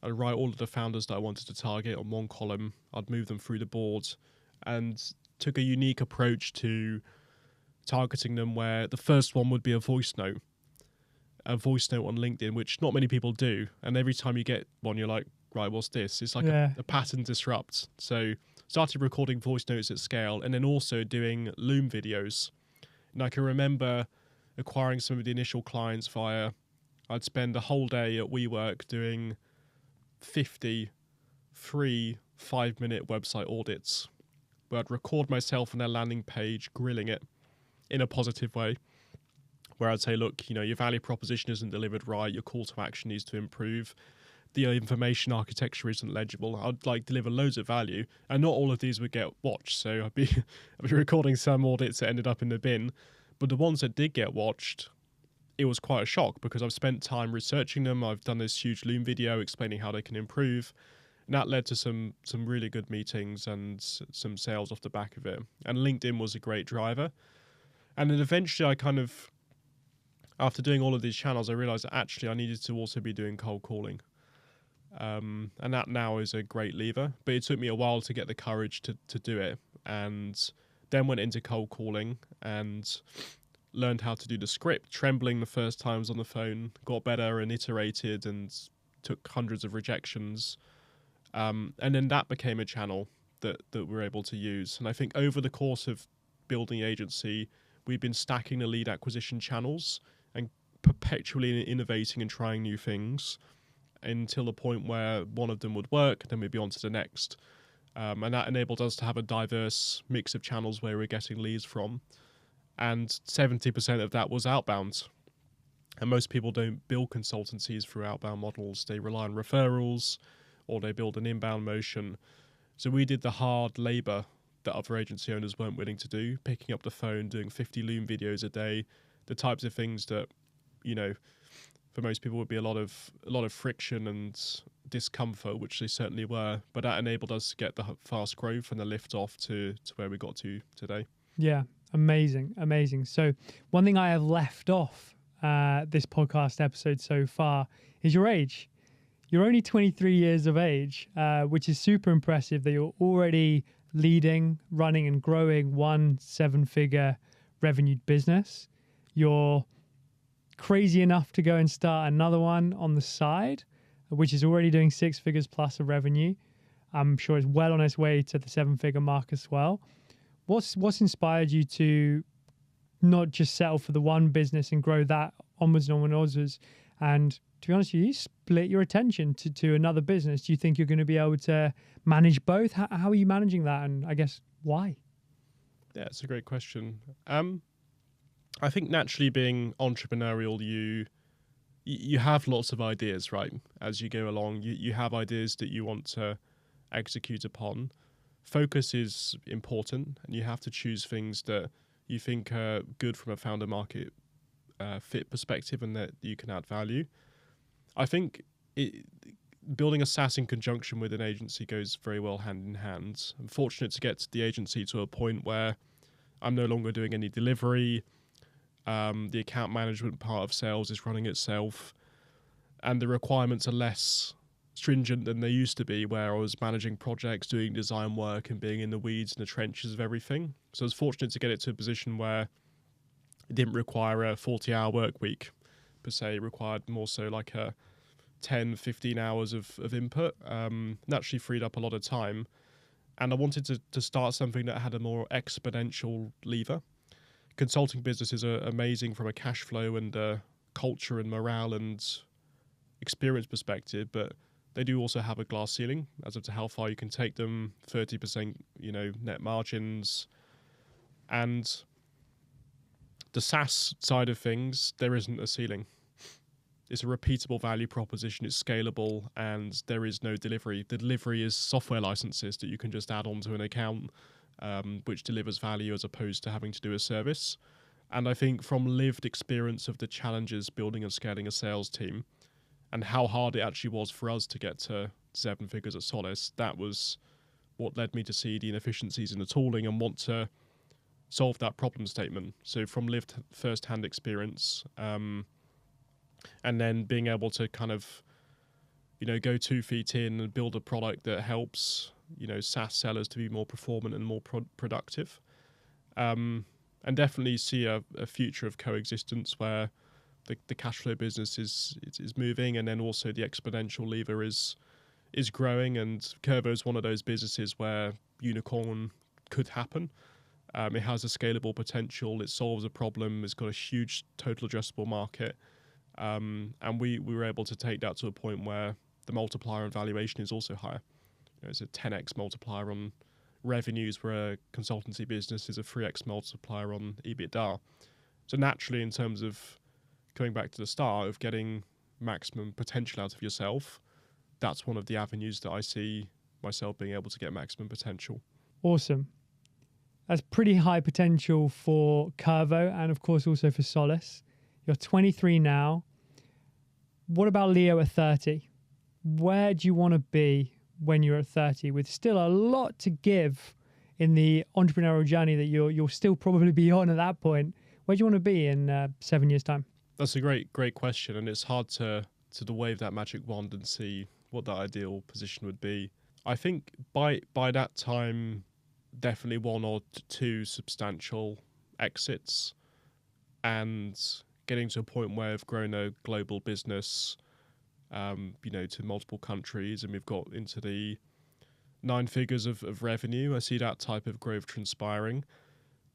write all of the founders that I wanted to target on one column. I'd move them through the board and took a unique approach to targeting them, where the first one would be a voice note on LinkedIn, which not many people do. And every time you get one, you're like, right, what's this? It's like a pattern disrupt. So started recording voice notes at scale, and then also doing Loom videos. And I can remember acquiring some of the initial clients via, I'd spend a whole day at WeWork doing 50 free 5-minute website audits where I'd record myself on their landing page, grilling it in a positive way, where I'd say, look, your value proposition isn't delivered right, your call to action needs to improve, the information architecture isn't legible. I'd deliver loads of value, and not all of these would get watched. So I'd be recording some audits that ended up in the bin, but the ones that did get watched, it was quite a shock because I've spent time researching them. I've done this huge Loom video explaining how they can improve. And that led to some really good meetings and some sales off the back of it. And LinkedIn was a great driver. And then eventually after doing all of these channels, I realized that actually I needed to also be doing cold calling. And that now is a great lever, but it took me a while to get the courage to do it. And then went into cold calling and learned how to do the script, trembling the first times on the phone, got better and iterated and took hundreds of rejections. And then that became a channel that we're able to use. And I think over the course of building the agency, we've been stacking the lead acquisition channels and perpetually innovating and trying new things until the point where one of them would work, then we'd be on to the next. And that enabled us to have a diverse mix of channels where we're getting leads from. And 70% of that was outbound. And most people don't build consultancies through outbound models. They rely on referrals or they build an inbound motion. So we did the hard labor that other agency owners weren't willing to do, picking up the phone, doing 50 Loom videos a day, the types of things that, for most people would be a lot of friction and discomfort, which they certainly were. But that enabled us to get the fast growth and the lift off to where we got to today. Yeah, amazing. So one thing I have left off this podcast episode so far is your age. You're only 23 years of age, which is super impressive that you're already leading, running and growing one 7-figure revenued business. You're crazy enough to go and start another one on the side, which is already doing 6 figures plus of revenue. I'm sure it's well on its way to the 7-figure mark as well. What's inspired you to not just settle for the one business and grow that onwards and onwards? And to be honest with you, split your attention to another business. Do you think you're going to be able to manage both? How are you managing that? And I guess why? Yeah, it's a great question. I think naturally being entrepreneurial, you have lots of ideas, right? As you go along, you have ideas that you want to execute upon. Focus is important, and you have to choose things that you think are good from a founder market fit perspective and that you can add value. I think building a SaaS in conjunction with an agency goes very well hand in hand. I'm fortunate to get the agency to a point where I'm no longer doing any delivery. The account management part of sales is running itself, and the requirements are less stringent than they used to be, where I was managing projects, doing design work and being in the weeds and the trenches of everything. So I was fortunate to get it to a position where it didn't require a 40-hour work week per se. It required more so like a 10, 15 hours of input. Naturally freed up a lot of time. And I wanted to start something that had a more exponential lever. Consulting businesses are amazing from a cash flow and culture and morale and experience perspective, but they do also have a glass ceiling as to how far you can take them, 30%, net margins. And the SaaS side of things, there isn't a ceiling. It's a repeatable value proposition, it's scalable, and there is no delivery. The delivery is software licenses that you can just add onto an account, which delivers value as opposed to having to do a service. And I think from lived experience of the challenges building and scaling a sales team, and how hard it actually was for us to get to 7 figures at Solace, that was what led me to see the inefficiencies in the tooling and want to solve that problem statement. So from lived first-hand experience, and then being able to kind of, go 2 feet in and build a product that helps, SaaS sellers to be more performant and more productive. And definitely see a future of coexistence where the cash flow business is moving, and then also the exponential lever is growing. And Curvo is one of those businesses where unicorn could happen. It has a scalable potential. It solves a problem. It's got a huge total addressable market. And we were able to take that to a point where the multiplier on valuation is also higher. It's a 10x multiplier on revenues, where a consultancy business is a 3x multiplier on EBITDA. So naturally, in terms of going back to the start of getting maximum potential out of yourself, that's one of the avenues that I see myself being able to get maximum potential. Awesome. That's pretty high potential for Curvo, and of course also for Solace. You're 23 now. What about Leo at 30? Where do you want to be when you're at 30, with still a lot to give in the entrepreneurial journey that you'll still probably be on at that point? Where do you want to be in 7 years' time? That's a great question, and it's hard to wave that magic wand and see what that ideal position would be. I think by that time, definitely 1 or 2 substantial exits, and getting to a point where I've grown a global business, to multiple countries, and we've got into the 9 figures of revenue. I see that type of growth transpiring,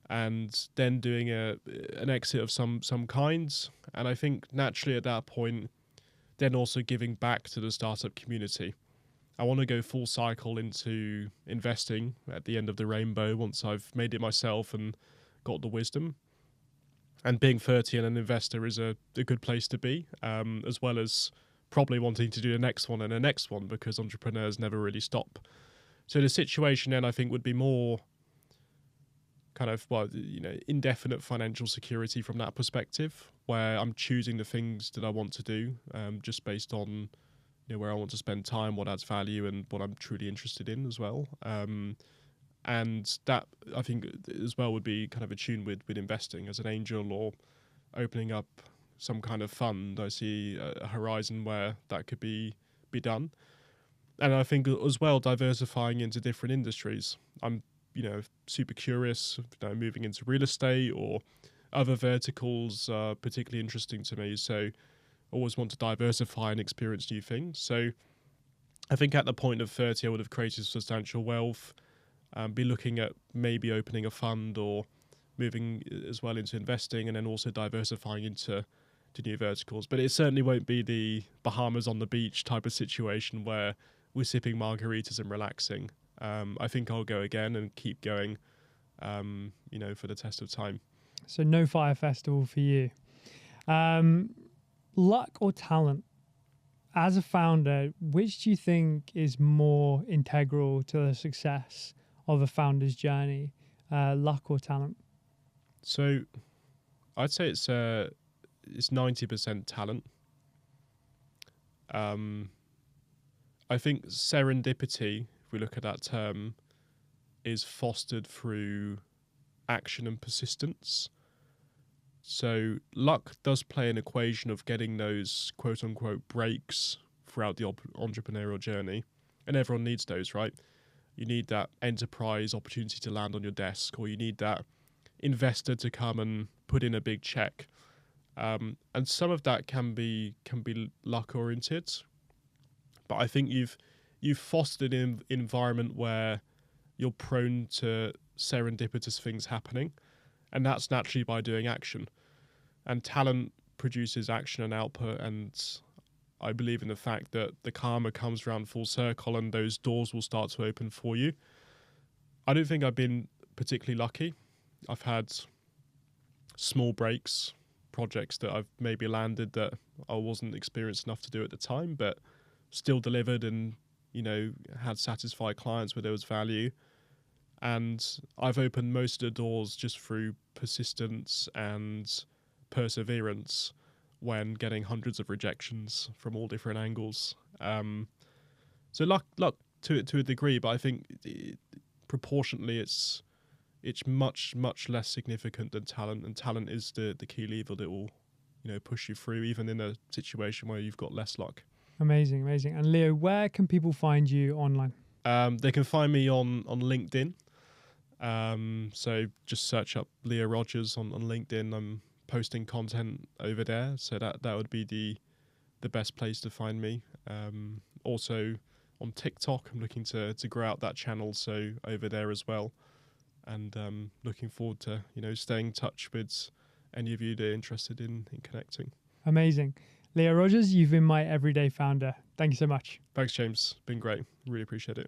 and then doing an exit of some kinds. And I think naturally at that point, then also giving back to the startup community. I want to go full cycle into investing at the end of the rainbow once I've made it myself and got the wisdom. And being 30 and an investor is a good place to be, as well as probably wanting to do the next one and the next one, because entrepreneurs never really stop. So the situation then, I think, would be more kind of, indefinite financial security from that perspective, where I'm choosing the things that I want to do, just based on where I want to spend time, what adds value, and what I'm truly interested in as well. And that, I think, as well, would be kind of attuned with investing as an angel or opening up some kind of fund. I see a horizon where that could be done. And I think as well, diversifying into different industries. I'm, super curious, moving into real estate or other verticals are particularly interesting to me. So I always want to diversify and experience new things. So I think at the point of 30, I would have created substantial wealth, be looking at maybe opening a fund or moving as well into investing, and then also diversifying into new verticals. But it certainly won't be the Bahamas on the beach type of situation where we're sipping margaritas and relaxing. I think I'll go again and keep going, for the test of time. So no fire festival for you. Luck or talent? As a founder, which do you think is more integral to the success of a founder's journey, luck or talent? So I'd say it's 90% talent. I think serendipity, if we look at that term, is fostered through action and persistence. So luck does play an equation of getting those quote unquote breaks throughout the entrepreneurial journey. And everyone needs those, right? You need that enterprise opportunity to land on your desk, or you need that investor to come and put in a big check. And some of that can be luck oriented, but I think you've fostered an environment where you're prone to serendipitous things happening, and that's naturally by doing action. And talent produces action and output, and I believe in the fact that the karma comes around full circle and those doors will start to open for you. I don't think I've been particularly lucky. I've had small breaks, projects that I've maybe landed that I wasn't experienced enough to do at the time, but still delivered and, had satisfied clients where there was value. And I've opened most of the doors just through persistence and perseverance when getting hundreds of rejections from all different angles. So luck to a degree, but I think proportionately it's much less significant than talent, and talent is the key lever that will push you through even in a situation where you've got less luck. Amazing. And Leo, where can people find you online? They can find me on LinkedIn. So just search up Leo Rogers on LinkedIn. I'm posting content over there, so that would be the best place to find me. Also on TikTok, I'm looking to grow out that channel, so over there as well. And looking forward to staying in touch with any of you that are interested in connecting. Amazing. Leo Rogers, you've been my everyday founder. Thank you so much. Thanks, James. Been great. Really appreciate it.